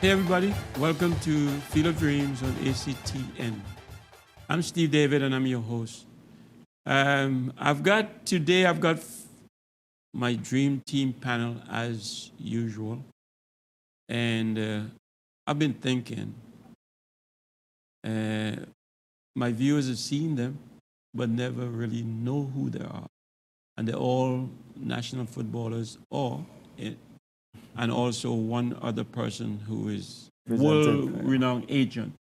Hey everybody, welcome to Field of Dreams on ACTN. I'm Steve David and I'm your host. I've got my dream team panel as usual. And I've been thinking, my viewers have seen them, but never really know who they are. And they're all national footballers and also one other person who is world-renowned agent.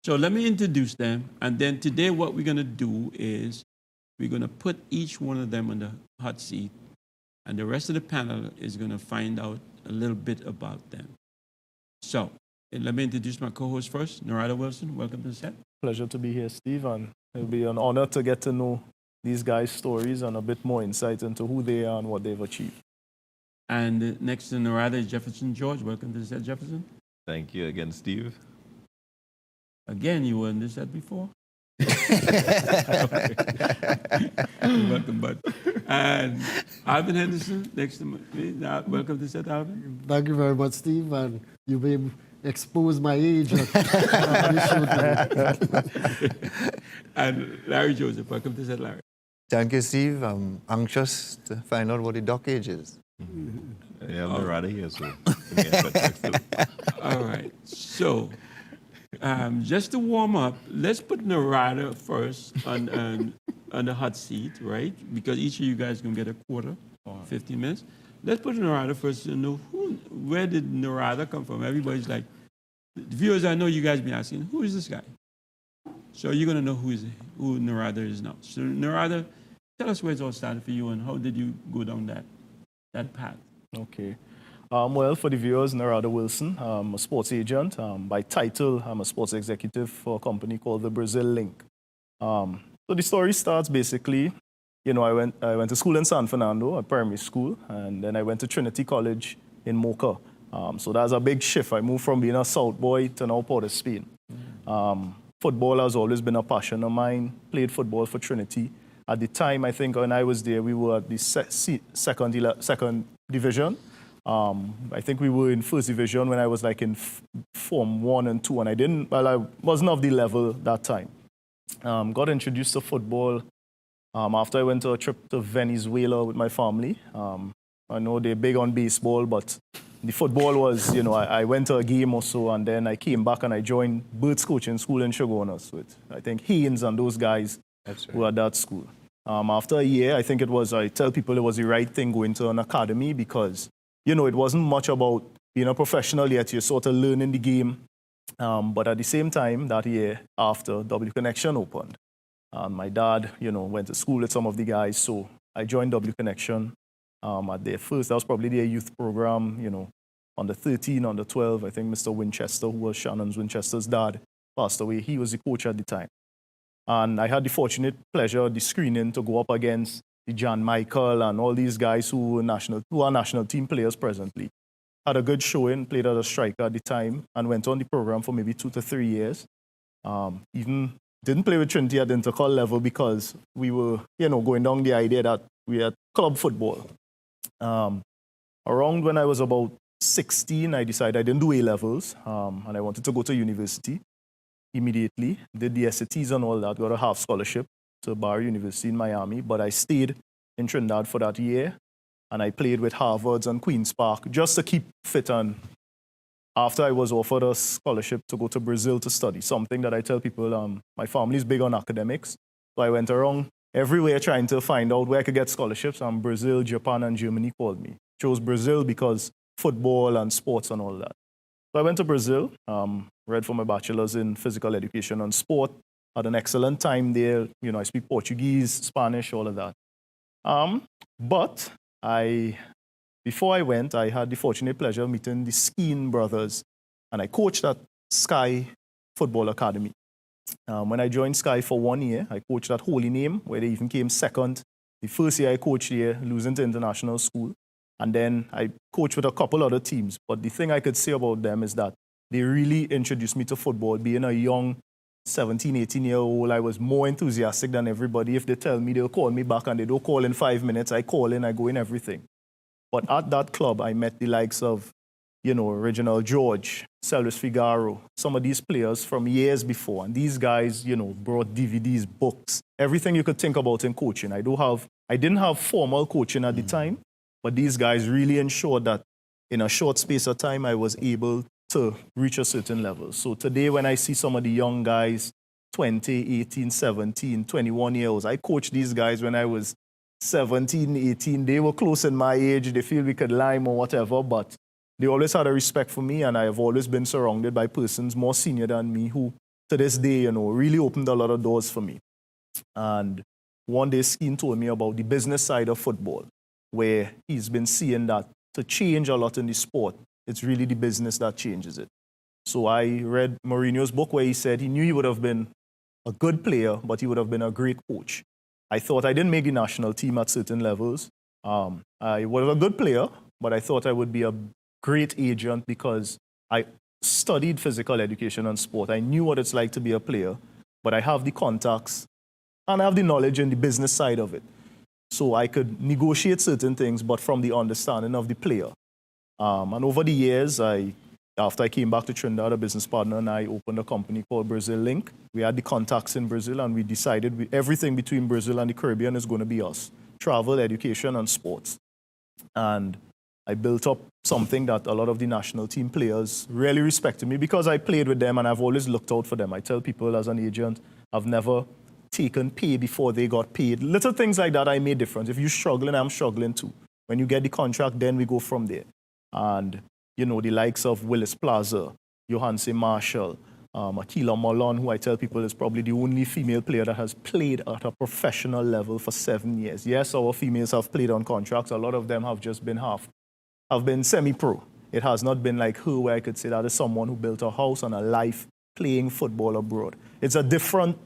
So let me introduce them. And then today what we're going to do is we're going to put each one of them on the hot seat. And the rest of the panel is going to find out a little bit about them. So let me introduce my co-host first, Narada Wilson. Welcome to the set. Pleasure to be here, Steve. And it'll be an honor to get to know these guys' stories and a bit more insight into who they are and what they've achieved. And next to Narada is Jefferson George. Welcome to the set, Jefferson. Thank you again, Steve. Again, you were in this set before? Welcome, bud. And Alvin Henderson, next to me. Welcome to the set, Alvin. Thank you very much, Steve. And you may expose my age. And Larry Joseph, welcome to the set, Larry. Thank you, Steve. I'm anxious to find out what the dock age is. Yeah, I'm Narada here, so. All right. So, just to warm up, let's put Narada first on the hot seat, right? Because each of you guys are going to get a quarter, 15 minutes. Let's put Narada first to know where did Narada come from? Everybody's like, the viewers, I know you guys been asking, who is this guy? So you're going to know who Narada is now. So Narada, tell us where it all started for you and how did you go down that path? Okay. Well, for the viewers, Narada Wilson, I'm a sports agent. By title, I'm a sports executive for a company called the Brazil Link. So the story starts basically, you know, I went to school in San Fernando, a primary school, and then I went to Trinity College in Mocha. So that's a big shift. I moved from being a South boy to now Port of Spain. Football has always been a passion of mine. Played football for Trinity. At the time, I think when I was there, we were at the second division. I think we were in first division when I was like in Form 1 and 2, and I wasn't of the level that time. Got introduced to football after I went to a trip to Venezuela with my family. I know they're big on baseball, but the football was, you know, I went to a game or so, and then I came back and I joined Birds Coaching School in Shogunas with, I think, Haynes and those guys who were at that school. After a year, I think I tell people it was the right thing going to an academy because, you know, it wasn't much about being a professional yet. You're sort of learning the game. But at the same time, that year after, W Connection opened. My dad, you know, went to school with some of the guys, so I joined W Connection at their first. That was probably their youth program, you know, under 13, under 12. I think Mr. Winchester, who was Shannon Winchester's dad, passed away. He was the coach at the time. And I had the fortunate pleasure, the screening, to go up against the Jan Michael and all these guys who are national team players presently. Had a good showing, played as a striker at the time, and went on the program for maybe 2 to 3 years. Even didn't play with Trinity at the intercol level because we were, you know, going down the idea that we had club football. Around when I was about 16, I decided I didn't do A-levels, and I wanted to go to university. Immediately, did the SATs and all that, got a half scholarship to Barry University in Miami, but I stayed in Trinidad for that year, and I played with Harvards and Queen's Park just to keep fit. And after I was offered a scholarship to go to Brazil to study, something that I tell people, my family's big on academics, so I went around everywhere trying to find out where I could get scholarships, and Brazil, Japan, and Germany called me. Chose Brazil because football and sports and all that. So I went to Brazil, read for my bachelor's in physical education and sport, had an excellent time there. You know, I speak Portuguese, Spanish, all of that. But before I went, I had the fortunate pleasure of meeting the Skeen brothers, and I coached at Sky Football Academy. When I joined Sky for 1 year, I coached at Holy Name, where they even came second. The first year I coached here, losing to international school. And then I coached with a couple other teams. But the thing I could say about them is that they really introduced me to football. Being a young 17, 18-year-old, I was more enthusiastic than everybody. If they tell me, they'll call me back, and they don't call in 5 minutes. I call in, I go in everything. But at that club, I met the likes of Reginald George, Celus Figaro, some of these players from years before. And these guys, brought DVDs, books, everything you could think about in coaching. I didn't have formal coaching at the time, but these guys really ensured that in a short space of time, I was able to reach a certain level. So today, when I see some of the young guys, 20, 18, 17, 21 years, I coached these guys when I was 17, 18. They were close in my age. They feel we could lime or whatever, but they always had a respect for me, and I have always been surrounded by persons more senior than me who, to this day, really opened a lot of doors for me. And one day, Skeen told me about the business side of football, where he's been seeing that to change a lot in the sport, it's really the business that changes it. So I read Mourinho's book where he said he knew he would have been a good player, but he would have been a great coach. I thought I didn't make the national team at certain levels. I was a good player, but I thought I would be a great agent because I studied physical education and sport. I knew what it's like to be a player, but I have the contacts and I have the knowledge in the business side of it. So I could negotiate certain things, but from the understanding of the player. And over the years, after I came back to Trinidad, a business partner and I opened a company called Brazil Link. We had the contacts in Brazil, and we decided everything between Brazil and the Caribbean is going to be us. Travel, education, and sports. And I built up something that a lot of the national team players really respected me because I played with them and I've always looked out for them. I tell people as an agent, I've never taken pay before they got paid. Little things like that I made difference. If you're struggling, I'm struggling too. When you get the contract, then we go from there. And, the likes of Willis Plaza, Johanse Marshall, Akila Malone, who I tell people is probably the only female player that has played at a professional level for 7 years. Yes, our females have played on contracts. A lot of them have just been have been semi-pro. It has not been like her where I could say that is someone who built a house and a life playing football abroad. It's a different,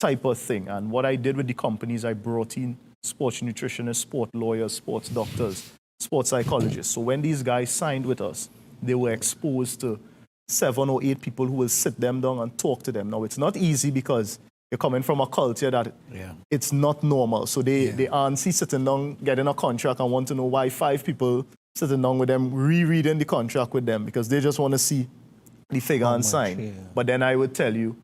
type of thing. And what I did with the companies, I brought in sports nutritionists, sport lawyers, sports doctors, sports psychologists. So when these guys signed with us, they were exposed to 7 or 8 people who will sit them down and talk to them. Now, it's not easy because you're coming from a culture that it's not normal. So they aren't sitting down, getting a contract and want to know why 5 people sitting down with them, rereading the contract with them because they just want to see the figure and sign. Yeah. But then I would tell you,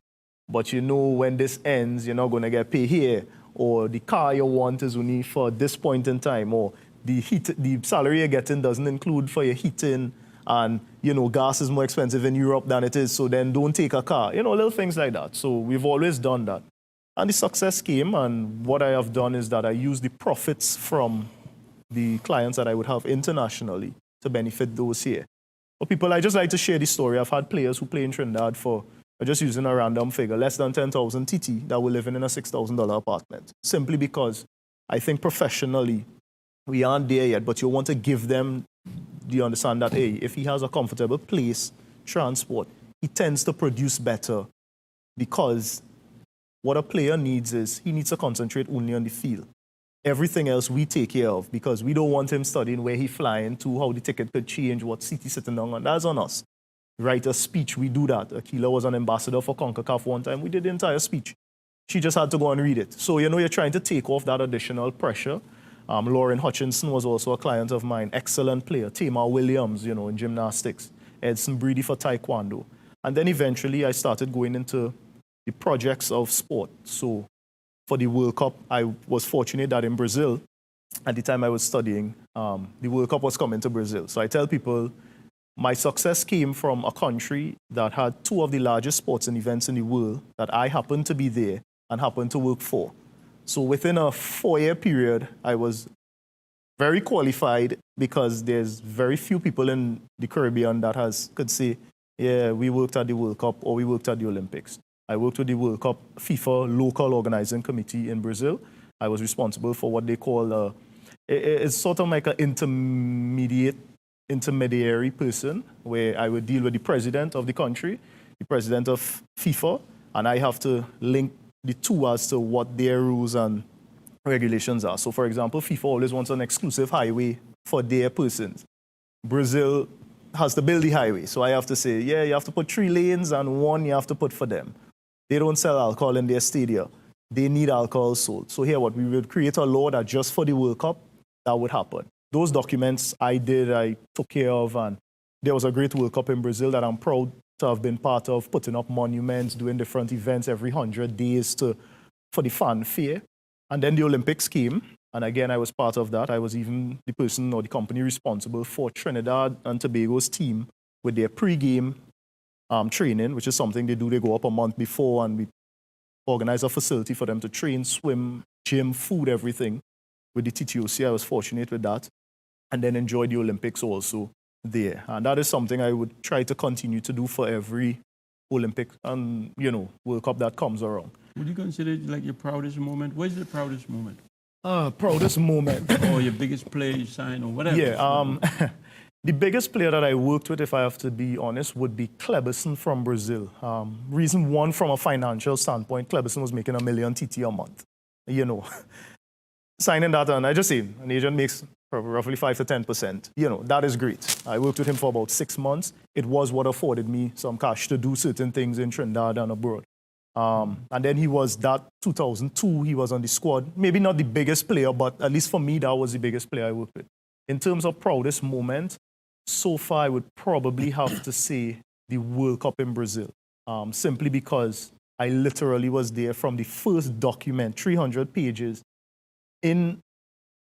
but when this ends, you're not going to get paid here, or the car you want is only for this point in time, or the salary you're getting doesn't include for your heating, and, gas is more expensive in Europe than it is, so then don't take a car. Little things like that. So we've always done that. And the success came, and what I have done is that I use the profits from the clients that I would have internationally to benefit those here. For people, I just like to share the story. I've had players who play in Trinidad for, just using a random figure, less than 10,000 TT that were living in a $6,000 apartment. Simply because I think professionally, we aren't there yet, but you want to give them the understand that, hey, if he has a comfortable place, transport, he tends to produce better because what a player needs is he needs to concentrate only on the field. Everything else we take care of because we don't want him studying where he's flying to, how the ticket could change, what seat he's sitting down on. That's on us. Write a speech, we do that. Akila was an ambassador for CONCACAF one time. We did the entire speech. She just had to go and read it. So, you're trying to take off that additional pressure. Lauren Hutchinson was also a client of mine, excellent player. Tamar Williams, in gymnastics. Edson Breedy for taekwondo. And then eventually I started going into the projects of sport. So for the World Cup, I was fortunate that in Brazil, at the time I was studying, the World Cup was coming to Brazil. So I tell people, my success came from a country that had 2 of the largest sports and events in the world that I happened to be there and happened to work for. So within a 4-year period, I was very qualified because there's very few people in the Caribbean that could say, yeah, we worked at the World Cup or we worked at the Olympics. I worked with the World Cup FIFA local organizing committee in Brazil. I was responsible for what they call, it's sort of like an intermediary person where I would deal with the president of the country, the president of FIFA, and I have to link the two as to what their rules and regulations are. So, for example, FIFA always wants an exclusive highway for their persons. Brazil has to build the highway, so I have to say, yeah, you have to put 3 lanes and 1 you have to put for them. They don't sell alcohol in their stadia. They need alcohol sold. So here, we would create a law that just for the World Cup, that would happen. Those documents I took care of, and there was a great World Cup in Brazil that I'm proud to have been part of, putting up monuments, doing different events every 100 days for the fanfare. And then the Olympics came, and again, I was part of that. I was even the person or the company responsible for Trinidad and Tobago's team with their pre-game training, which is something they do. They go up a month before, and we organize a facility for them to train, swim, gym, food, everything. With the TTOC, I was fortunate with that. And then enjoy the Olympics also there. And that is something I would try to continue to do for every Olympic and, World Cup that comes around. Would you consider it like your proudest moment? What is the proudest moment? Proudest moment. Or your biggest player you signed or whatever? Yeah, the biggest player that I worked with, if I have to be honest, would be Kleberson from Brazil. Reason one, from a financial standpoint, Kleberson was making $1 million TT a month. Signing that, and I just say, an agent makes roughly 5 to 10%. That is great. I worked with him for about 6 months. It was what afforded me some cash to do certain things in Trinidad and abroad. And then he was that 2002, he was on the squad. Maybe not the biggest player, but at least for me, that was the biggest player I worked with. In terms of proudest moment, so far I would probably have to say the World Cup in Brazil, simply because I literally was there from the first document, 300 pages, in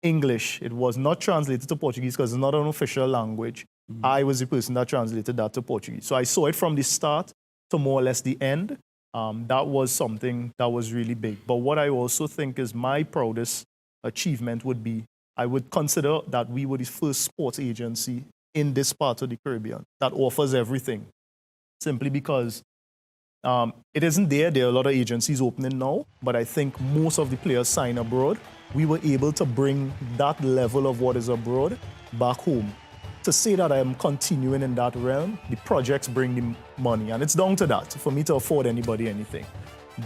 English. It was not translated to Portuguese because it's not an official language. Mm-hmm. I was the person that translated that to Portuguese. So I saw it from the start to more or less the end. That was something that was really big. But what I also think is my proudest achievement would be, I would consider that we were the first sports agency in this part of the Caribbean that offers everything. Simply because it isn't there. There are a lot of agencies opening now, but I think most of the players sign abroad. We were able to bring that level of what is abroad back home. To say that I am continuing in that realm, the projects bring the money, and it's down to that for me to afford anybody anything.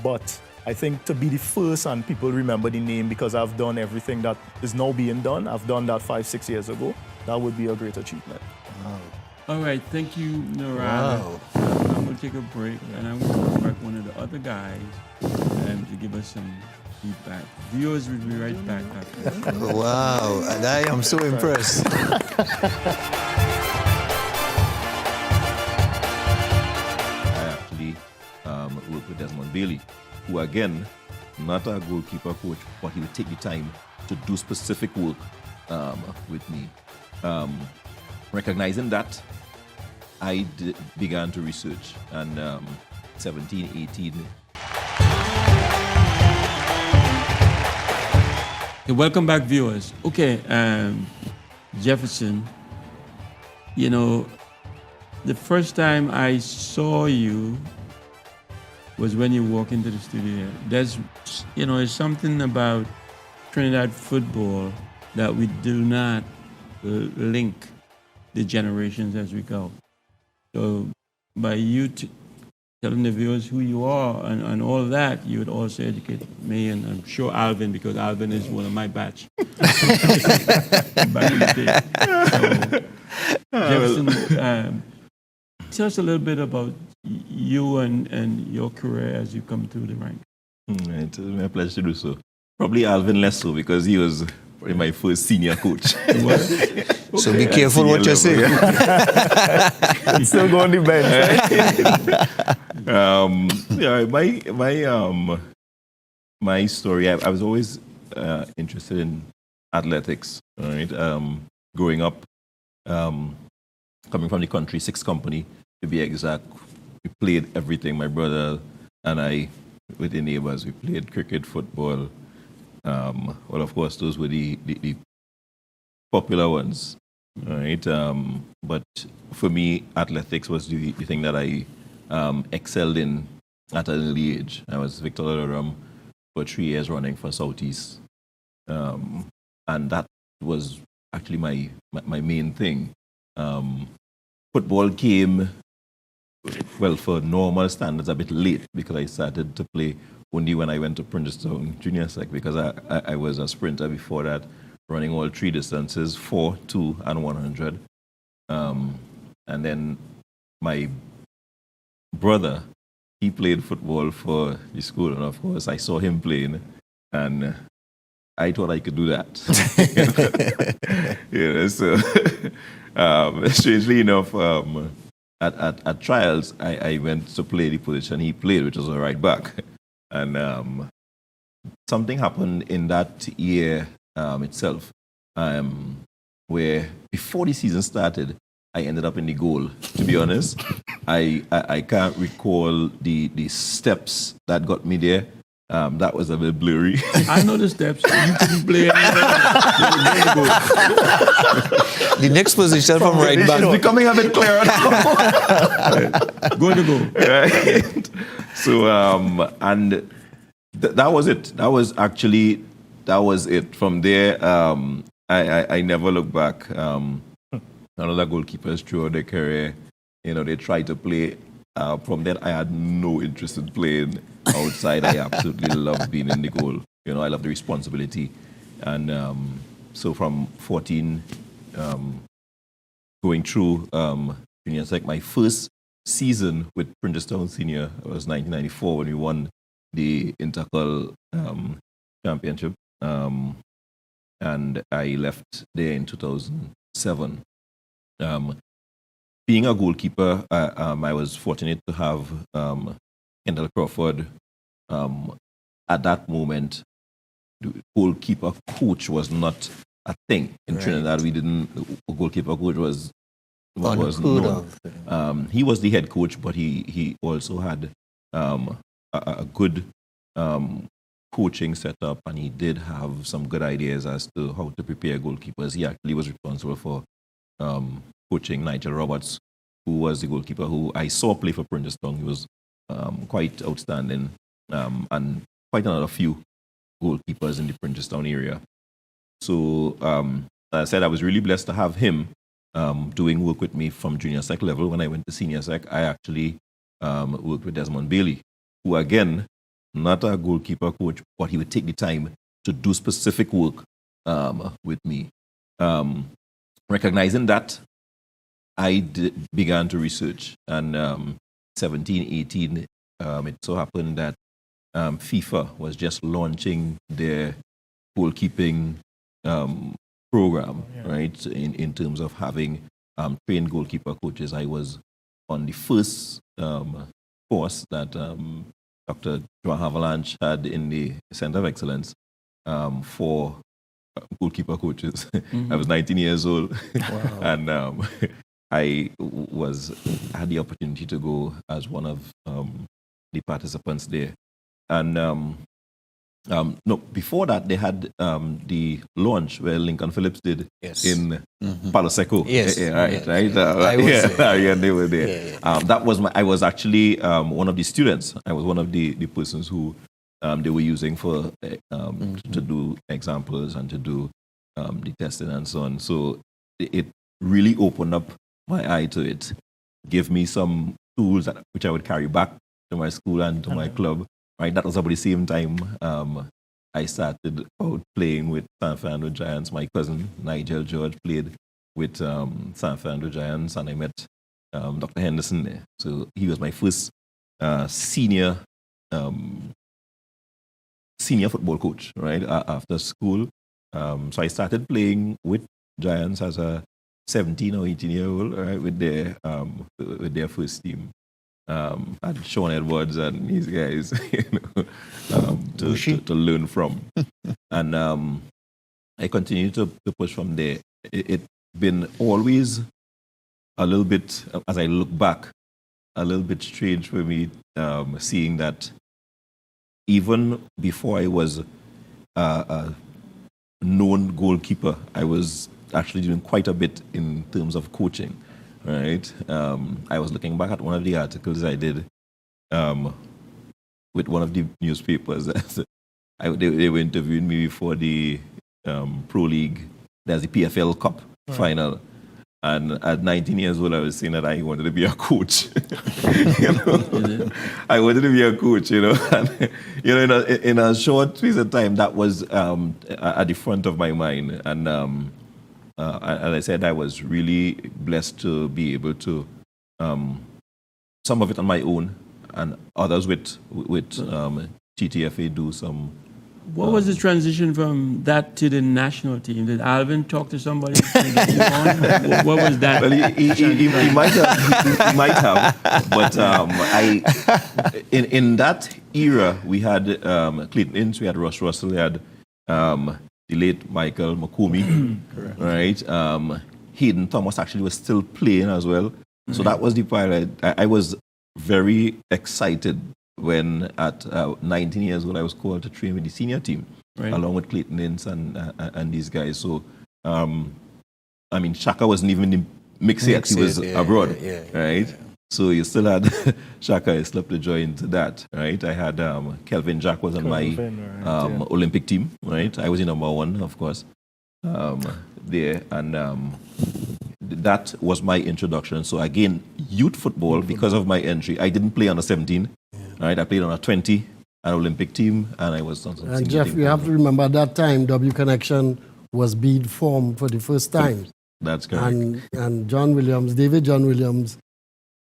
But I think to be the first and people remember the name because I've done everything that is now being done, I've done that 5-6 years ago, that would be a great achievement. Wow. All right, thank you, Narada. Wow. I'm going to take a break, and I'm going to call back one of the other guys to give us some feedback. Viewers will be right back after this. Wow, and I am so impressed. I actually worked with Desmond Bailey, who again, not a goalkeeper coach, but he would take the time to do specific work with me. Recognizing that, I began to research, and 17, 18. Okay, welcome back, viewers. Okay, Jefferson, the first time I saw you was when you walk into the studio. There's, it's something about Trinidad football that we do not link the generations as we go. So by you telling the viewers who you are and all that, you would also educate me and I'm sure Alvin, because Alvin is one of my batch. Back in the day. So, Jefferson, tell us a little bit about you and your career as you come through the ranks. It's my pleasure to do so. Probably Alvin less so because he was probably my first senior coach. So be careful what you say. Still go on the bench. My story. I was always interested in athletics. Right, growing up, coming from the country, 6 company to be exact. We played everything. My brother and I, with the neighbors, we played cricket, football. Well, of course, those were the popular ones. Right, but for me, athletics was the thing that I excelled in at an early age. I was Victor Lodorham for 3 years running for Southeast, and that was actually my main thing. Football came, well, for normal standards, a bit late because I started to play only when I went to Princeton Junior Sec, because I was a sprinter before that, running all 3 distances, 4, 2, and 100. And then my brother, he played football for the school, and of course I saw him playing, and I thought I could do that. So strangely enough, at trials, I went to play the position he played, which was a right back. And something happened in that year itself, where before the season started, I ended up in the goal. To be honest, I can't recall the steps that got me there. That was a bit blurry. I know the steps. You couldn't play The next position from right back. It's becoming a bit clearer now. Go to go. Right? So, and that was it. That was it. From there, I never looked back. Another goalkeepers throughout their career, they tried to play. From then, I had no interest in playing outside. I absolutely loved being in the goal. I love the responsibility. And so from 14, going through junior sec, my first season with Princeton Senior was 1994 when we won the Intercol championship. And I left there in 2007. Being a goalkeeper, I was fortunate to have Kendall Crawford. At that moment, the goalkeeper coach was not a thing in Trinidad. We didn't. A goalkeeper coach was known. He was the head coach, but he also had a good coaching setup, and he did have some good ideas as to how to prepare goalkeepers. He actually was responsible for coaching Nigel Roberts, who was the goalkeeper who I saw play for Princeton. He was quite outstanding, and quite another few goalkeepers in the Princeton area. So, as I said, I was really blessed to have him doing work with me from junior sec level. When I went to senior sec, I actually worked with Desmond Bailey, who again, not a goalkeeper coach, but he would take the time to do specific work with me. Recognizing that, I began to research, and 17, 18, it so happened that FIFA was just launching their goalkeeping program, right, in terms of having trained goalkeeper coaches. I was on the first course that Dr. Joan Havilanche had in the Center of Excellence for goalkeeper coaches. Mm-hmm. I was 19 years old. Wow. And I had the opportunity to go as one of the participants there. And no, before that, they had the launch where Lincoln Phillips did in Palo Seco. Yes. Right. I was there. Yeah, they were there. That was I was actually one of the students. I was one of the persons who they were using for to do examples and to do the testing and so on. So it really opened up my eye to it, gave me some tools which I would carry back to my school and to my club. Right, that was about the same time I started out playing with San Fernando Giants. My cousin Nigel George played with San Fernando Giants, and I met Dr. Henderson there. So he was my first senior football coach, right, after school. So I started playing with Giants as a 17 or 18-year-old, right, with their first team. And Sean Edwards and these guys, to learn from. And I continue to push from there. It's been always a little bit, as I look back, a little bit strange for me seeing that even before I was a known goalkeeper, I was actually doing quite a bit in terms of coaching. Right. I was looking back at one of the articles I did with one of the newspapers. They were interviewing me before the Pro League. There's the PFL Cup final. And at 19 years old, I was saying that I wanted to be a coach. I wanted to be a coach, And, in a short space of time, that was at the front of my mind. And as I said, I was really blessed to be able to, some of it on my own, and others with TTFA do some What was the transition from that to the national team? Did Alvin talk to somebody? To get you on? What was that? Well, he might have, but in that era, we had Clayton Ince, we had Russ Russell, we had the late Michael McCormy, right? Hayden Thomas actually was still playing as well. So that was the part I was very excited when at 19 years old I was called to train with the senior team, along with Clayton Ince and these guys. So, I mean, Shaka wasn't even in the mix yet. He was abroad, right? Yeah. So you still had Shaka Islip to join to that, right? I had Kelvin Jack was on my Olympic team, right? I was in number 1, of course, there. And that was my introduction. So again, youth football, because of my entry, I didn't play under 17. Right, I played on a 20, an Olympic team, and I was on some. And Jeff, you have to remember that time W Connection was being formed for the first time. That's correct. And John Williams, David John Williams.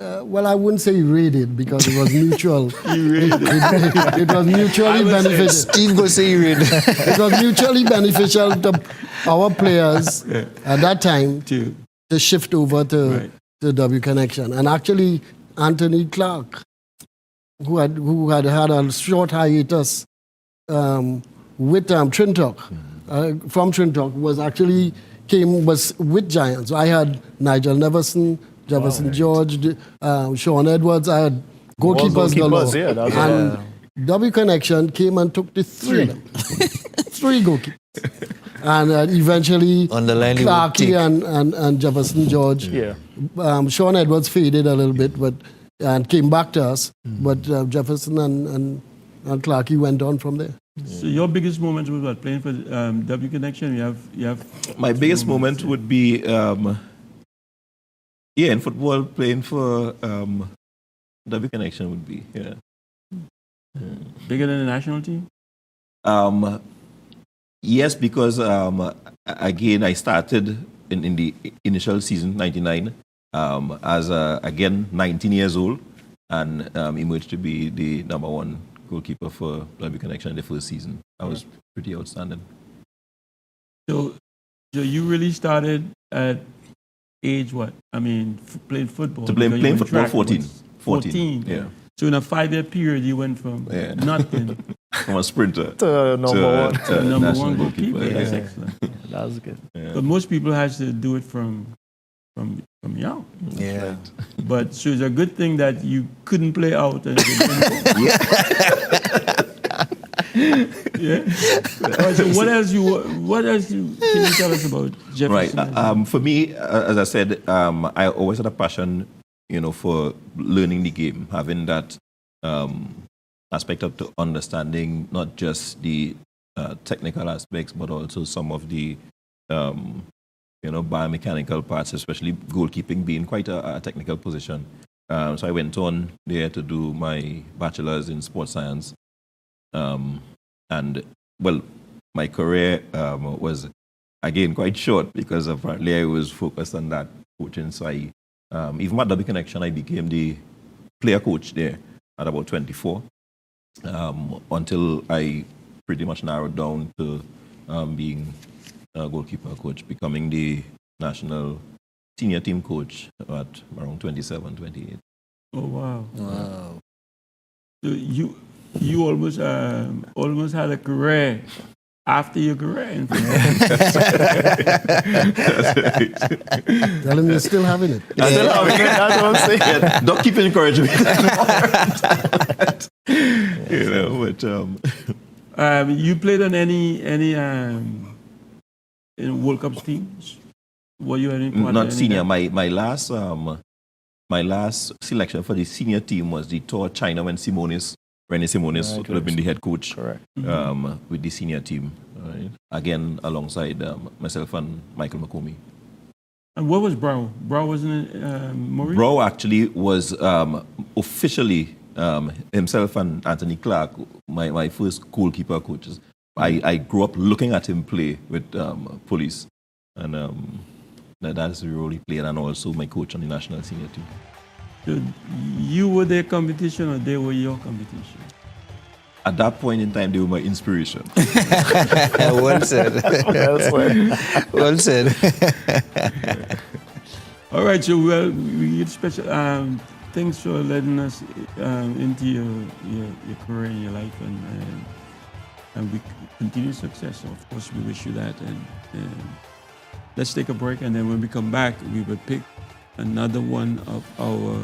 Well, I wouldn't say he raided because it was mutual. It was mutually beneficial. Steve go say he raided. It was mutually beneficial to our players at that time to shift over to W Connection. And actually, Anthony Clark, who had a short hiatus with Trintock, from Trintock, was with Giants. So I had Nigel Neverson, Jefferson George, Sean Edwards. I had goalkeepers galore. And W Connection came and took the 3 of them. 3 goalkeepers. And eventually, Clarkey and Jefferson George. Sean Edwards faded a little bit, and came back to us, but Jefferson and Clarkey went on from there. So your biggest moment was what, playing for W Connection? You have. My biggest moment would be, in football, playing for W Connection would be, Bigger than the national team? Yes, because again, I started in the initial season, 99. As again 19 years old, and emerged to be the number 1 goalkeeper for W Connection in the first season. That was pretty outstanding. So you really started at age what? I mean, playing football. Playing football, 14. 14. Yeah. So in a 5-year period, you went from nothing from a sprinter to number 1 goalkeeper. Yeah. That's excellent. That was good. Yeah. But most people have to do it from young. Yeah. But so it's a good thing that you couldn't play out. And So what else can you tell us about Jefferson? Right. For me, as I said, I always had a passion, for learning the game, having that aspect of understanding not just the technical aspects, but also some of the biomechanical parts, especially goalkeeping being quite a technical position. So I went on there to do my bachelor's in sports science. And, well, my career was, again, quite short because apparently I was focused on that coaching. So even at W Connection, I became the player coach there at about 24 until I pretty much narrowed down to being goalkeeper coach, becoming the national senior team coach at around 27, 28. Oh, wow. So you almost had a career after your career. Tell him you're still having it. I'm still having it. That's what I'm saying. Yeah, don't keep encouraging me. You played on any in World Cup teams? Were you any part Not senior. My last selection for the senior team was the tour China when René Simonis would have been the head coach. Correct. With the senior team. Right? Again, alongside myself and Michael McCormy. And what was Brow? Brow wasn't it Maurice? Brow actually was officially himself and Anthony Clark, my first goalkeeper coaches. I grew up looking at him play with Police, and that's the role he played, and also my coach on the national senior team. So you were their competition, or they were your competition? at that point in time, they were my inspiration. Well said. Well said. Well said. All right, so we get special. Thanks for letting us into your career and your life, and we continue success. So of course, we wish you that. And let's take a break, and then when we come back, we will pick another one of our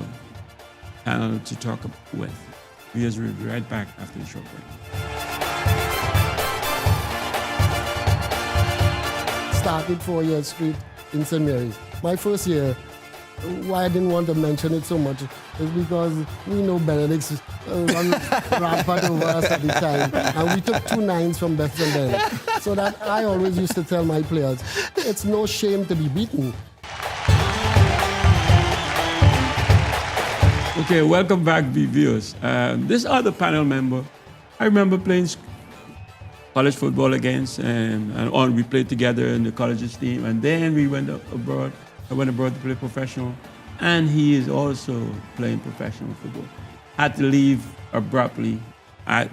panel to talk with. We will be right back after the short break. Started 4 years straight in St. Mary's. My first year, why I didn't want to mention it so much is because we know Benedict's run rampant over us at the time, and we took 2 9s from Bethlehem Benedict. So that I always used to tell my players, it's no shame to be beaten. Okay, welcome back, viewers. This other panel member, I remember playing college football against, and we played together in the colleges team, and then we went abroad. I went abroad to play professional, and he is also playing professional football. Had to leave abruptly, to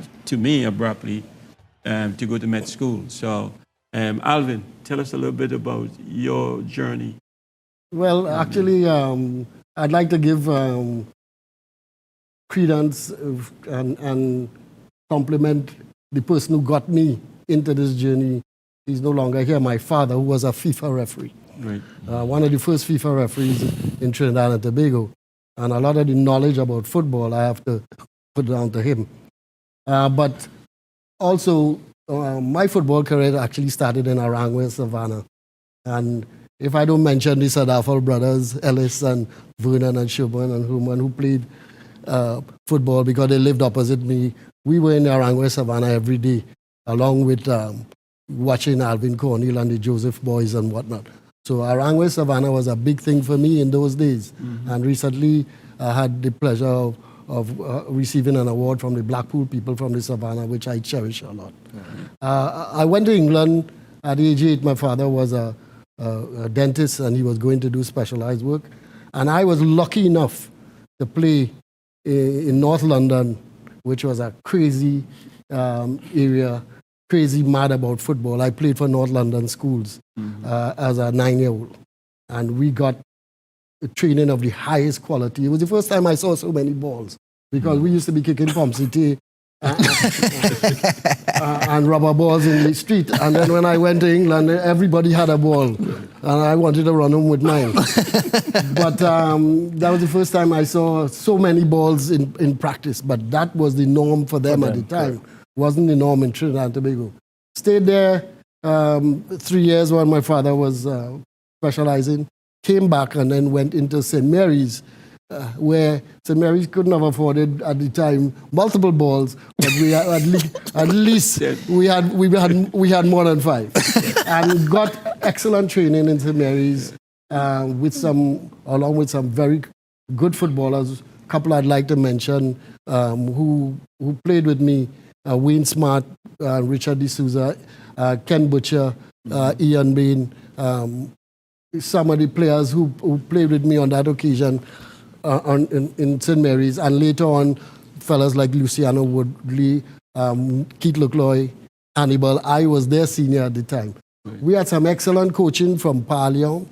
go to med school. So, Alvin, tell us a little bit about your journey. Well, actually, I'd like to give credence and compliment the person who got me into this journey. He's no longer here, my father, who was a FIFA referee. Right. One of the first FIFA referees in Trinidad and Tobago. And a lot of the knowledge about football I have to put down to him. But also, my football career actually started in Arangwe, Savannah. And if I don't mention the Sadafal brothers, Ellis and Vernon and Sherman and Human, who played football because they lived opposite me, we were in Arangwe, Savannah every day, along with watching Alvin Cornell and the Joseph boys and whatnot. So Arangwe, Savannah was a big thing for me in those days. Mm-hmm. And recently I had the pleasure of receiving an award from the Blackpool people from the Savannah, which I cherish a lot. Mm-hmm. I went to England at age 8. My father was a dentist, and he was going to do specialized work. And I was lucky enough to play in North London, which was a crazy area, crazy mad about football. I played for North London schools as a 9-year-old. And we got training of the highest quality. It was the first time I saw so many balls, because we used to be kicking Pomsity and rubber balls in the street. And then when I went to England, everybody had a ball, and I wanted to run home with mine. But that was the first time I saw so many balls in practice. But that was the norm for them at the time. Wasn't the norm in Trinidad and Tobago. Stayed there 3 years while my father was specializing. Came back and then went into St. Mary's, where St. Mary's couldn't have afforded at the time multiple balls, but we had at least we had more than 5, and got excellent training in St. Mary's along with some very good footballers. A couple I'd like to mention who played with me: Wayne Smart, Richard D'Souza, Ken Butcher, Ian Bain. Some of the players who played with me on that occasion in St. Mary's, and later on, fellas like Luciano Woodley, Keith Lecloy, Hannibal. I was their senior at the time. Right. We had some excellent coaching from Pa Leong,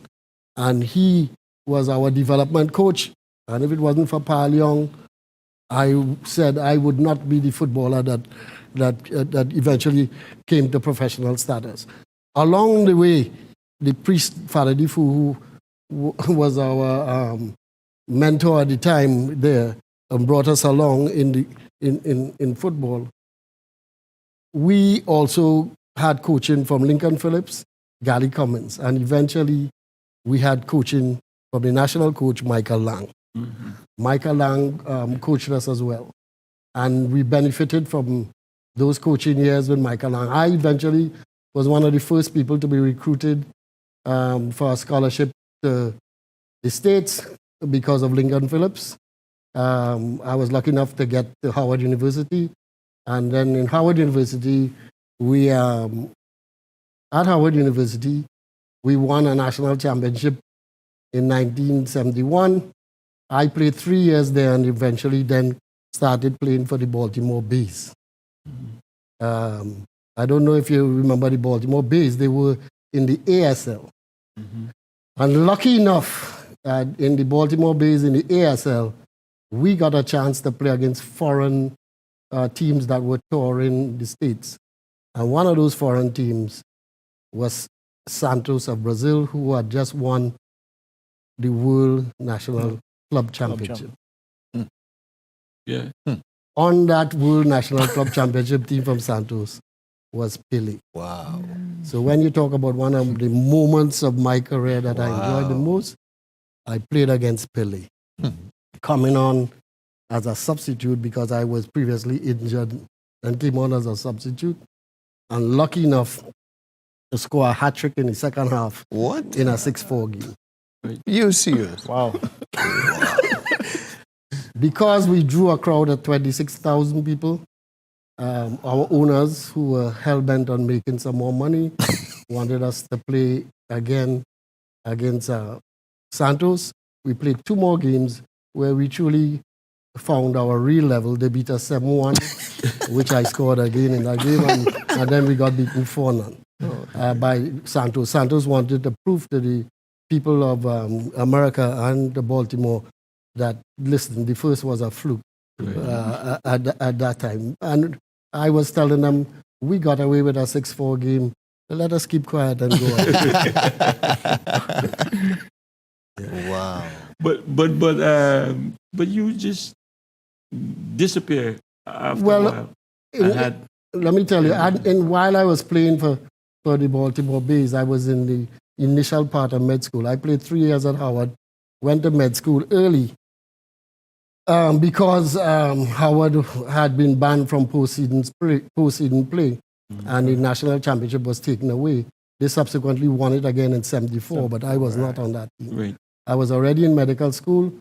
and he was our development coach. And if it wasn't for Pa Leong, I said I would not be the footballer that eventually came to professional status. Along the way, the priest, Father Difu, who was our mentor at the time there, and brought us along in football. We also had coaching from Lincoln Phillips, Gary Cummins, and eventually we had coaching from the national coach, Michael Lang. Mm-hmm. Michael Lang coached us as well. And we benefited from those coaching years with Michael Lang. I eventually was one of the first people to be recruited for a scholarship to the States because of Lincoln Phillips. I was lucky enough to get to Howard University. And then in Howard University, at Howard University, we won a national championship in 1971. I played 3 years there and eventually then started playing for the Baltimore Bays. I don't know if you remember the Baltimore Bays. They were in the ASL. And lucky enough, in the Baltimore Bays in the ASL, we got a chance to play against foreign teams that were touring the States. And one of those foreign teams was Santos of Brazil, who had just won the World National Club Championship. Yeah. On that World National Club Championship team from Santos was Pele. Wow. So when you talk about one of the moments of my career that I enjoyed the most, I played against Pele. Coming on as a substitute because I was previously injured and came on as a substitute. And lucky enough to score a hat-trick in the second half. What? In a 6-4 game. You serious? Wow. Because we drew a crowd of 26,000 people, our owners, who were hell-bent on making some more money, wanted us to play again against Santos. We played 2 more games where we truly found our real level. They beat us 7-1, which I scored again in that game, and then we got beaten 4-0 by Santos. Santos wanted to prove to the people of America and the Baltimore that, listen, the first was a fluke at that time. And I was telling them, we got away with a 6-4 game. Let us keep quiet and go on. Wow. But you just disappear after a while. Let me tell you, while I was playing for the Baltimore Bays, I was in the initial part of med school. I played 3 years at Howard, went to med school early because Howard had been banned from postseason play, and the national championship was taken away. They subsequently won it again in '74, but I was not on that team. Right. I was already in medical school.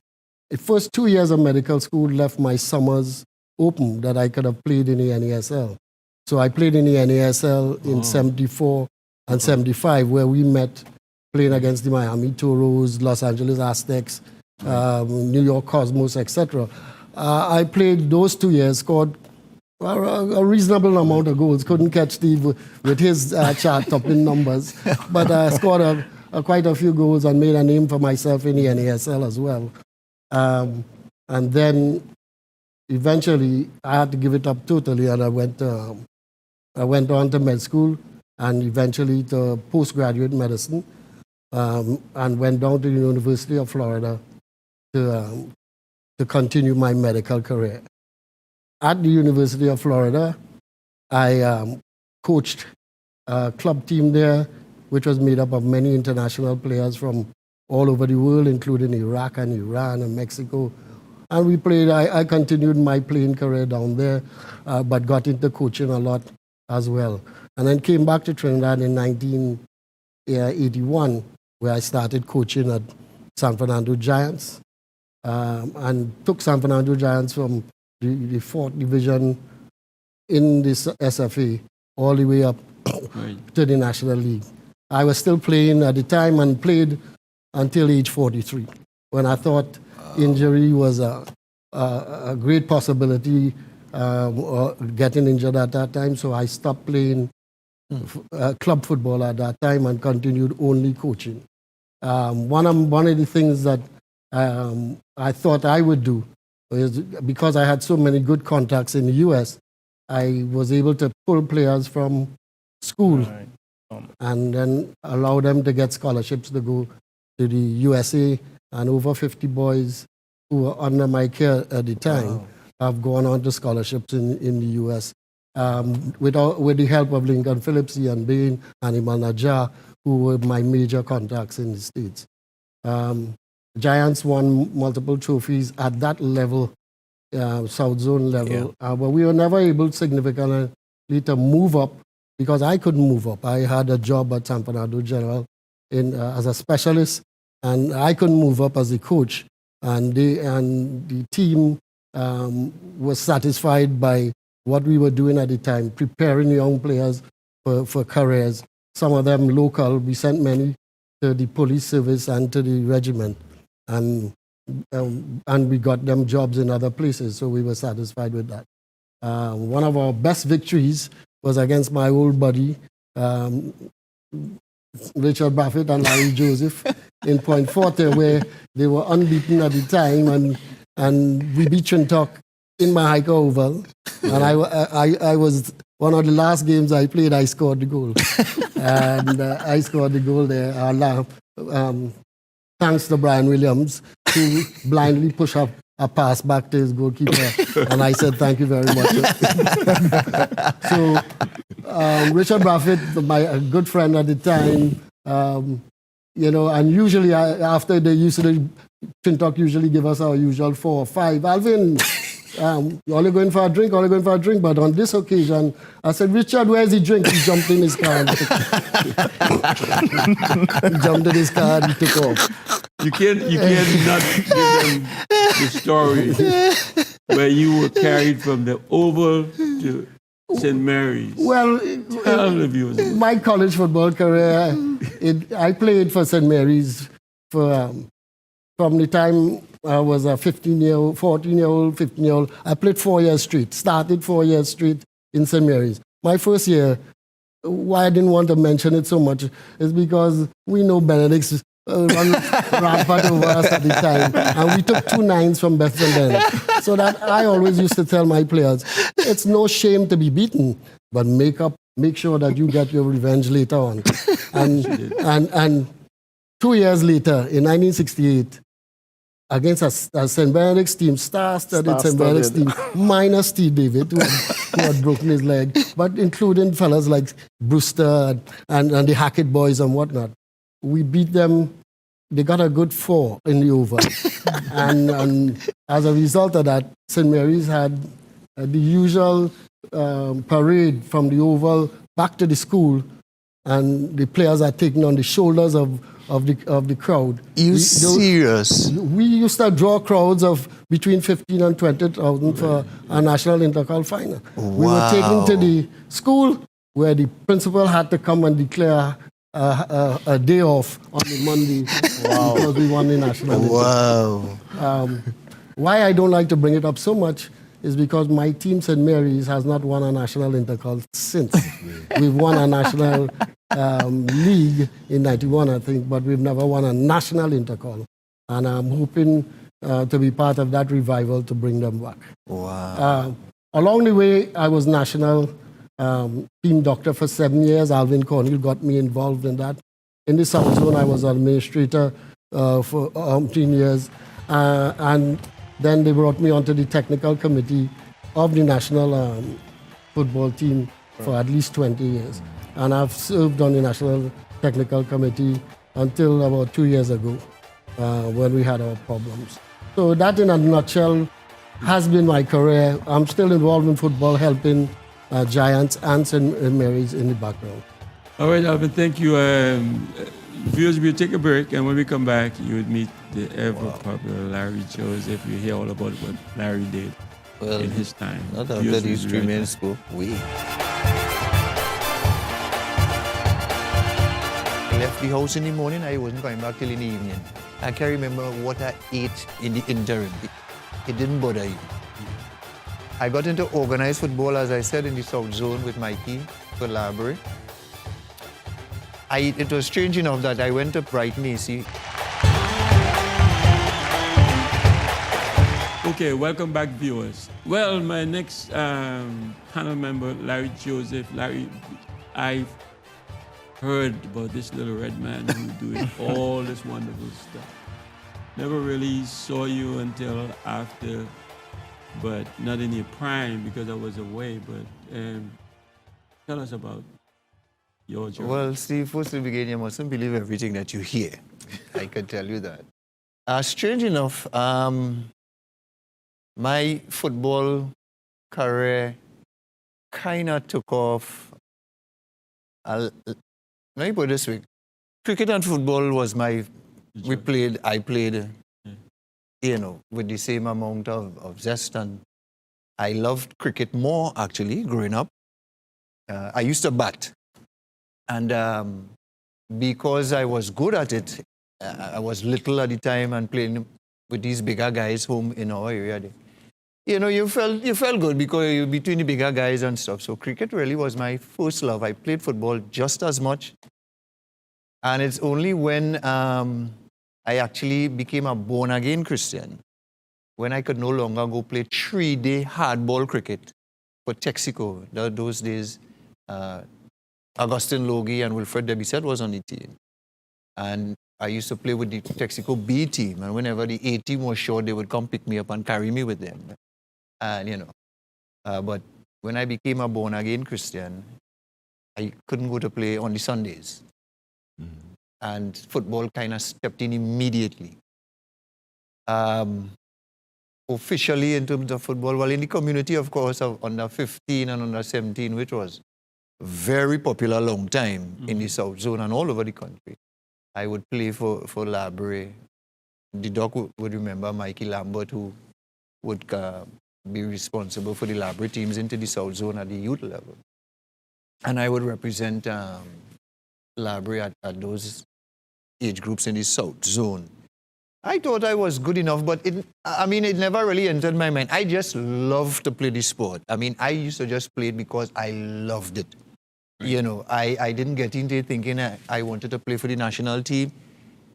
The first 2 years of medical school left my summers open that I could have played in the NASL. So I played in the NASL in '74 and '75, where we met playing against the Miami Toros, Los Angeles Aztecs, New York Cosmos, etc. I played those 2 years, scored a reasonable amount of goals. Couldn't catch Steve with his chart-topping numbers, but I scored quite a few goals and made a name for myself in the NASL as well. And then eventually I had to give it up totally, and I went on to med school and eventually to postgraduate medicine, and went down to the University of Florida to continue my medical career. At the University of Florida, I coached a club team there, which was made up of many international players from all over the world, including Iraq and Iran and Mexico. And we played, I continued my playing career down there, but got into coaching a lot as well. And then came back to Trinidad in 1981, where I started coaching at San Fernando Giants, and took San Fernando Giants from the 4th division in this SFA all the way up to the National League. I was still playing at the time and played until age 43, when I thought injury was a great possibility, getting injured at that time. So I stopped playing club football at that time and continued only coaching. One of the things that I thought I would do is, because I had so many good contacts in the US, I was able to pull players from school and then allow them to get scholarships to go to the USA, and over 50 boys who were under my care at the time have gone on to scholarships in the US, with the help of Lincoln Phillips, Ian Bain, and Iman Najjar, who were my major contacts in the States. Giants won multiple trophies at that level, South Zone level, but we were never able significantly to move up because I couldn't move up. I had a job at San Fernando General as a specialist, and I couldn't move up as a coach. And the team was satisfied by what we were doing at the time, preparing young players for careers. Some of them local. We sent many to the police service and to the regiment, and we got them jobs in other places. So we were satisfied with that. One of our best victories was against my old buddy, Richard Brafitt and Larry Joseph in Point Forte, where they were unbeaten at the time, and we beat Trintoc in Mahika Oval. And I was one of the last games I played, I scored the goal. And I scored the goal there. Thanks to Brian Williams, who blindly pushed up a pass back to his goalkeeper. And I said, thank you very much. So Richard Brafitt, my good friend at the time, and usually after they used to, Trintoc usually give us our usual 4 or 5. Alvin, you're only going for a drink, But on this occasion, I said, Richard, where's the drink? He jumped in his car. He jumped in his car and he took off. You can't not give them the story where you were carried from the Oval to St. Mary's. Well, tell the viewers. My college football career, I played for St. Mary's from the time I was a 14-year-old, 15-year-old. I played 4 years straight, started 4 years straight in St. Mary's. My first year, why I didn't want to mention it so much is because we know Benedict's run rampant over us at the time, and we took 2 9s from Bethlehem Benedict. So that I always used to tell my players, it's no shame to be beaten, but make sure that you get your revenge later on. And 2 years later, in 1968, against a St. Benedict's team, star-studded St. Benedict's team, minus Steve David, who had broken his leg, but including fellas like Brewster and the Hackett boys and whatnot. We beat them. They got a good 4 in the over. and as a result of that, St. Mary's had the usual parade from the Oval back to the school, and the players are taken on the shoulders of the crowd. Serious? We used to draw crowds of between 15 and 20,000 for a national intercol final. Wow. We were taken to the school where the principal had to come and declare a day off on the Monday because we won the national intercol. Wow. Why I don't like to bring it up so much is because my team, St. Mary's, has not won a national intercol since. We've won a national league in 91, I think, but we've never won a national intercol. And I'm hoping to be part of that revival to bring them back. Wow. Along the way, I was national team doctor for 7 years. Alvin Cornell got me involved in that. In the South Zone, I was administrator for 10 years. And then they brought me onto the technical committee of the national football team for at least 20 years. And I've served on the national technical committee until about 2 years ago when we had our problems. So that in a nutshell has been my career. I'm still involved in football, helping Giants and St. Mary's in the background. All right, Alvin, thank you. Viewers, we'll take a break, and when we come back, you would meet the ever-popular Larry Joseph. You hear all about what Larry did in his time. Not after these 3 minutes go. I left the house in the morning. I wasn't coming back till in the evening. I can't remember what I ate in the interim. It didn't bother you. I got into organized football, as I said, in the South Zone with Mikey for Library. It was strange enough that I went to Brighton AC. Okay, welcome back, viewers. Well, my next panel member, Larry Joseph. Larry, I've heard about this little red man who's doing all this wonderful stuff. Never really saw you until after, but not in your prime because I was away. But tell us about your journey. Well, Steve, first to begin, you mustn't believe everything that you hear. I can tell you that. Strange enough, my football career kind of took off. Let me put it this way. Cricket and football was I played, with the same amount of zest. And I loved cricket more, actually, growing up. I used to bat. And because I was good at it, I was little at the time and playing with these bigger guys home in our area. you know, you felt good because you're between the bigger guys and stuff. So cricket really was my first love. I played football just as much. And it's only when I actually became a born-again Christian, when I could no longer go play 3-day hardball cricket for Texaco. Those days, Augustine Logie and Wilfred Debisette was on the team. And I used to play with the Texaco B team. And whenever the A team was short, they would come pick me up and carry me with them. And, you know, but when I became a born-again Christian, I couldn't go to play on the Sundays. Mm-hmm. And football kind of stepped in immediately. Officially in terms of football, well, in the community, of course, of under 15 and under 17, which was very popular long time in the South Zone and all over the country. I would play for Labre. The doc would remember Mikey Lambert, who would be responsible for the Labre teams into the South Zone at the youth level. And I would represent Labre at those age groups in the South Zone. I thought I was good enough, but it never really entered my mind. I just loved to play the sport. I mean, I used to just play it because I loved it. Right. You know, I didn't get into it thinking I wanted to play for the national team.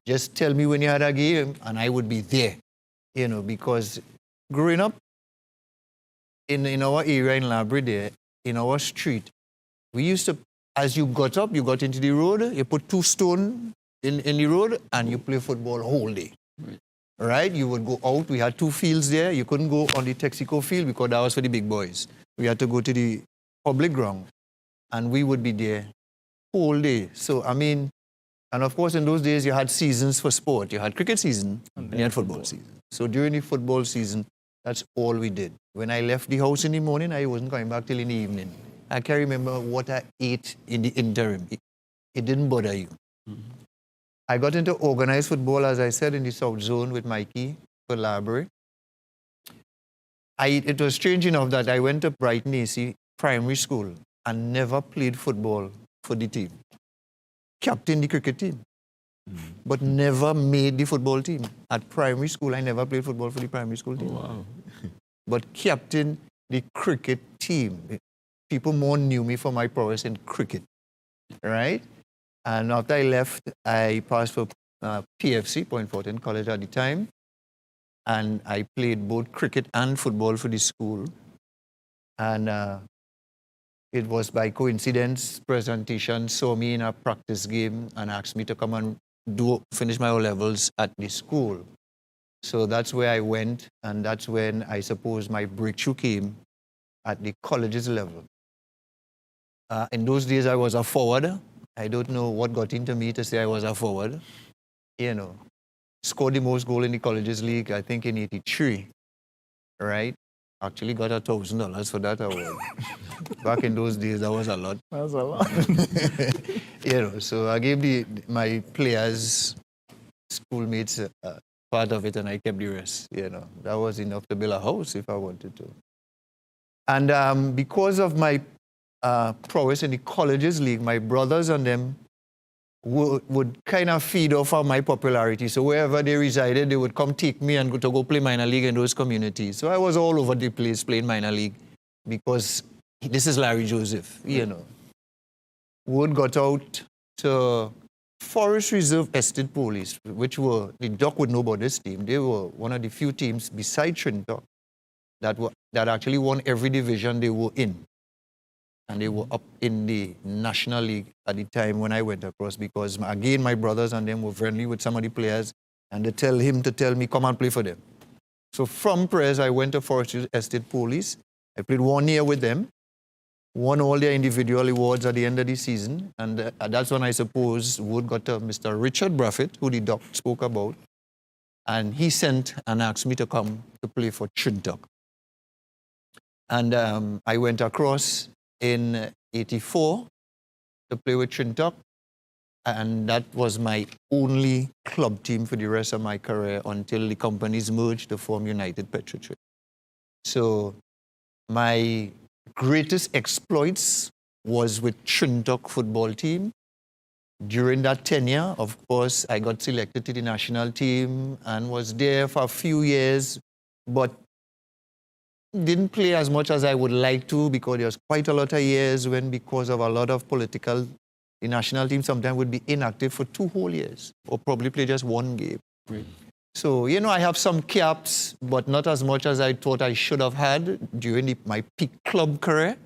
Just tell me when you had a game, and I would be there. You know, because growing up in our area in Labre there, in our street, we used to, as you got up, you got into the road, you put 2 stones in the road, and you play football whole day. Right? You would go out. We had 2 fields there. You couldn't go on the Texaco field because that was for the big boys. We had to go to the public ground. And we would be there whole day. So, I mean, and of course, in those days, you had seasons for sport. You had cricket season and you had football season. So during the football season, that's all we did. When I left the house in the morning, I wasn't coming back till in the evening. I can't remember what I ate in the interim. It didn't bother you. Mm-hmm. I got into organized football, as I said, in the South Zone with Mikey for Labre. It was strange enough that I went to Brighton AC Primary School and never played football for the team. Captained the cricket team, but never made the football team. At primary school, I never played football for the primary school team. Oh, wow. But captained the cricket team. People more knew me for my prowess in cricket, right? And after I left, I passed for PFC, Point Fortin College at the time, and I played both cricket and football for the school. And it was by coincidence, presentation saw me in a practice game and asked me to come and finish my O-levels at the school. So that's where I went, and that's when I suppose my breakthrough came at the colleges level. In those days, I was a forward. I don't know what got into me to say I was a forward. You know, scored the most goal in the colleges league, I think in '83, right? Actually got $1,000 for that award. Back in those days, that was a lot. That's a lot. You know, so I gave my players, schoolmates, part of it, and I kept the rest. You know, that was enough to build a house if I wanted to. And because of my prowess in the colleges league, my brothers and them would kind of feed off of my popularity. So wherever they resided, they would come take me and go play minor league in those communities. So I was all over the place playing minor league because this is Larry Joseph, you know. Word got out to Forest Reserve Estate Police, which were, the doc would know about this team. They were one of the few teams beside Trinidad that actually won every division they were in. And they were up in the National League at the time when I went across because, again, my brothers and them were friendly with some of the players, and they tell him to tell me, come and play for them. So from Prez, I went to Forest Estate Police. I played 1 year with them, won all their individual awards at the end of the season, and that's when I suppose word got to Mr. Richard Braffett, who the doc spoke about, and he sent and asked me to come to play for Trinidad. And I went across in '84 to play with Trinidad, and that was my only club team for the rest of my career until the companies merged to form United Petrotrade. So my greatest exploits was with Trinidad football team. During that tenure, of course, I got selected to the national team and was there for a few years, but didn't play as much as I would like to because there was quite a lot of years when, because of a lot of political, the national team sometimes would be inactive for 2 whole years or probably play just 1 game. Great. So, I have some caps, but not as much as I thought I should have had during my peak club career.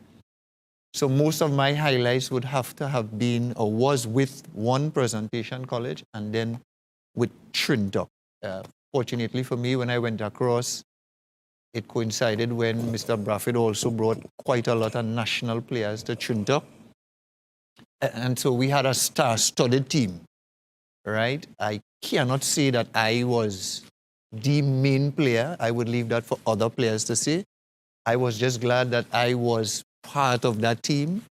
So most of my highlights would have to have been or was with one presentation college and then with Trinidad. Fortunately for me, when I went across, it coincided when Mr. Braffett also brought quite a lot of national players to Trinidad. And so we had a star-studded team, right? I cannot say that I was the main player. I would leave that for other players to say. I was just glad that I was part of that team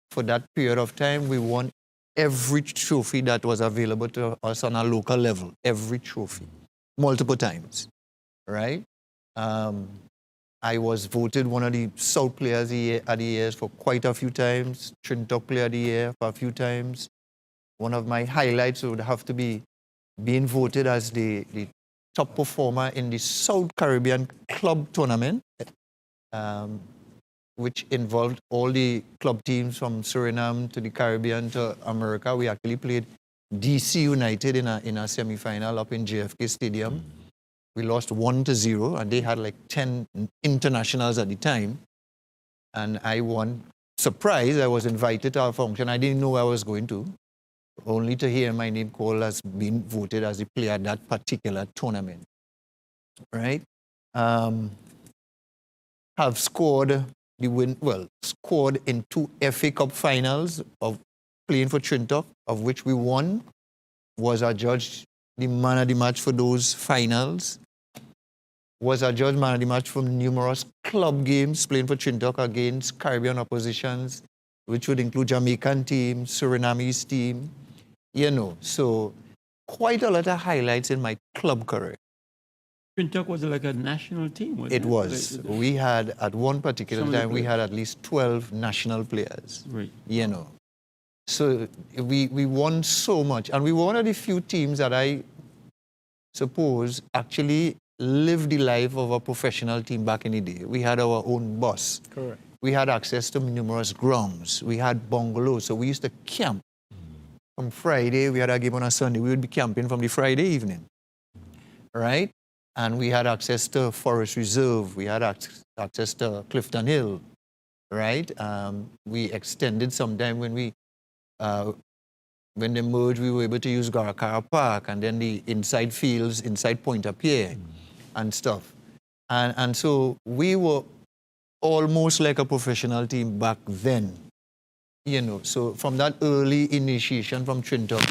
for that period of time. We won every trophy that was available to us on a local level, every trophy, multiple times, right? I was voted one of the South Players of the Year for quite a few times, Trinidad Player of the Year for a few times. One of my highlights would have to be being voted as the top performer in the South Caribbean Club Tournament, which involved all the club teams from Suriname to the Caribbean to America. We actually played DC United in a semi-final up in JFK Stadium. We lost 1-0, and they had like 10 internationals at the time. And I won. Surprise, I was invited to our function. I didn't know I was going to, only to hear my name called as being voted as the player at that particular tournament. Right? Have scored scored in 2 FA Cup finals of playing for Trinidad, of which we won. Was adjudged the man of the match for those finals. Was adjudged man of the match from numerous club games playing for Trinidad against Caribbean oppositions, which would include Jamaican team, Surinamese team, So quite a lot of highlights in my club career. Trinidad was like a national team, wasn't it? It was. We had, at one particular time, we had at least 12 national players. Right. So we won so much. And we were one of the few teams that I suppose actually lived the life of a professional team back in the day. We had our own bus. Correct. We had access to numerous grounds. We had bungalows. So we used to camp. From Friday, we had a game on a Sunday. We would be camping from the Friday evening. Right? And we had access to Forest Reserve. We had access to Clifton Hill. Right? We extended sometime when they merged, we were able to use Garakara Park and then the inside fields, inside Pointe-à-Pierre and stuff. And so we were almost like a professional team back then. So from that early initiation from Trinidad,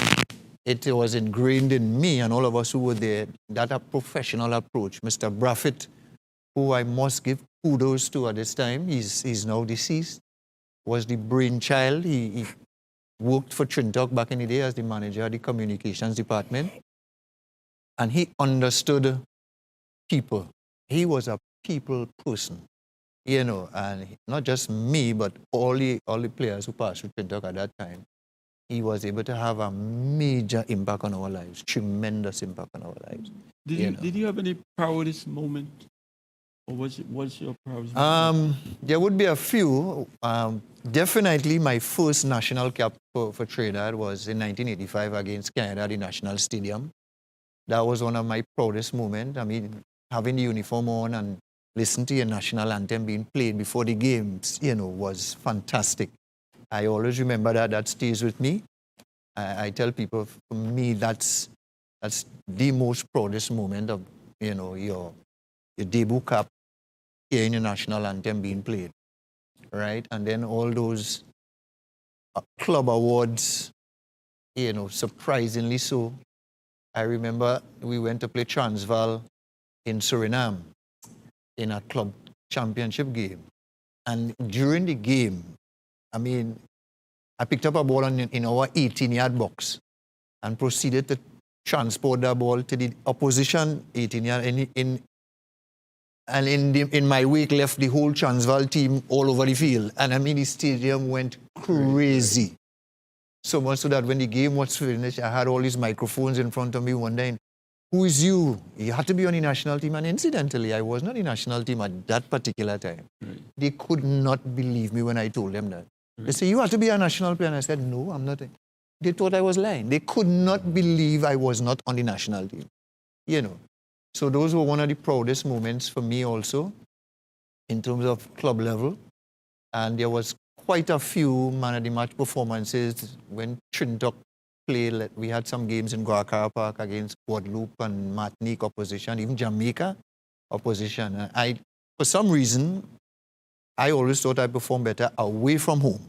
it was ingrained in me and all of us who were there, that a professional approach. Mr. Braffett, who I must give kudos to at this time, he's now deceased, was the brainchild. He worked for Trinidad back in the day as the manager of the communications department. And he understood people. He was a people person, and not just me, but all the players who passed through Trinidad at that time. He was able to have a major impact on our lives, tremendous impact on our lives. Did you have any proudest moment? Or what's your proudest moment? There would be a few. Definitely my first national cap for Trinidad was in 1985 against Canada at the National Stadium. That was one of my proudest moments. I mean, having the uniform on and listening to your national anthem being played before the games, was fantastic. I always remember that. That stays with me. I tell people, for me, that's the most proudest moment of, your debut cap, hearing your national anthem being played, right? And then all those club awards, surprisingly so. I remember we went to play Transvaal in Suriname in a club championship game. And during the game, I picked up a ball in our 18-yard box and proceeded to transport that ball to the opposition 18-yard. And in my wake left the whole Transvaal team all over the field. And the stadium went crazy. So much so that when the game was finished, I had all these microphones in front of me wondering, who is you? You had to be on the national team. And incidentally, I was not on the national team at that particular time. Right. They could not believe me when I told them that. They say, you have to be a national player. And I said, no, I'm not. They thought I was lying. They could not believe I was not on the national team. You know. So those were one of the proudest moments for me also in terms of club level. And there was quite a few man of the match performances when Trinidad played. We had some games in Guacara Park against Guadeloupe and Martinique opposition, even Jamaica opposition. And for some reason, I always thought I performed better away from home.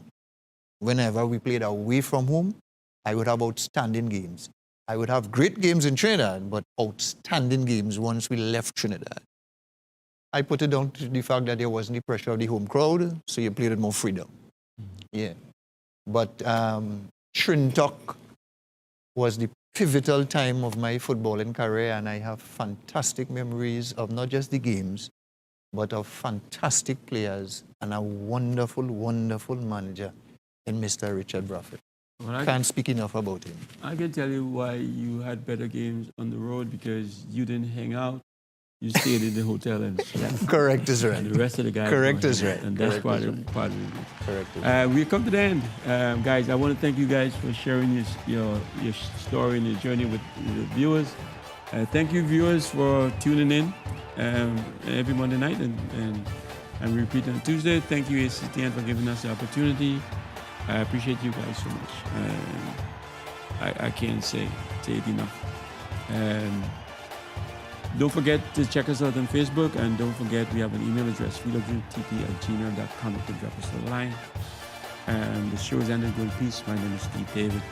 Whenever we played away from home, I would have outstanding games. I would have great games in Trinidad, but outstanding games once we left Trinidad. I put it down to the fact that there wasn't the pressure of the home crowd, so you played with more freedom. Yeah. But Trinidad was the pivotal time of my footballing career, and I have fantastic memories of not just the games, but of fantastic players and a wonderful, wonderful manager in Mr. Richard Braffett. Well, Can't speak enough about him. I can tell you why you had better games on the road, because you didn't hang out. You stayed in the hotel and slept. Correct is right. And the rest of the guys. Correct were is hanging right. out, and that's Correct part is of it. Correct is right. We come to the end, guys. I want to thank you guys for sharing your story and your journey with the viewers. Thank you, viewers, for tuning in every Monday night, and we repeat on Tuesday. Thank you, ACTN, for giving us the opportunity. I appreciate you guys so much. I can't say it enough. Don't forget to check us out on Facebook, and don't forget we have an email address, fieldofdreamtp@gmail.com. You can drop us a line. And the show is ended. Go in peace. My name is Steve David.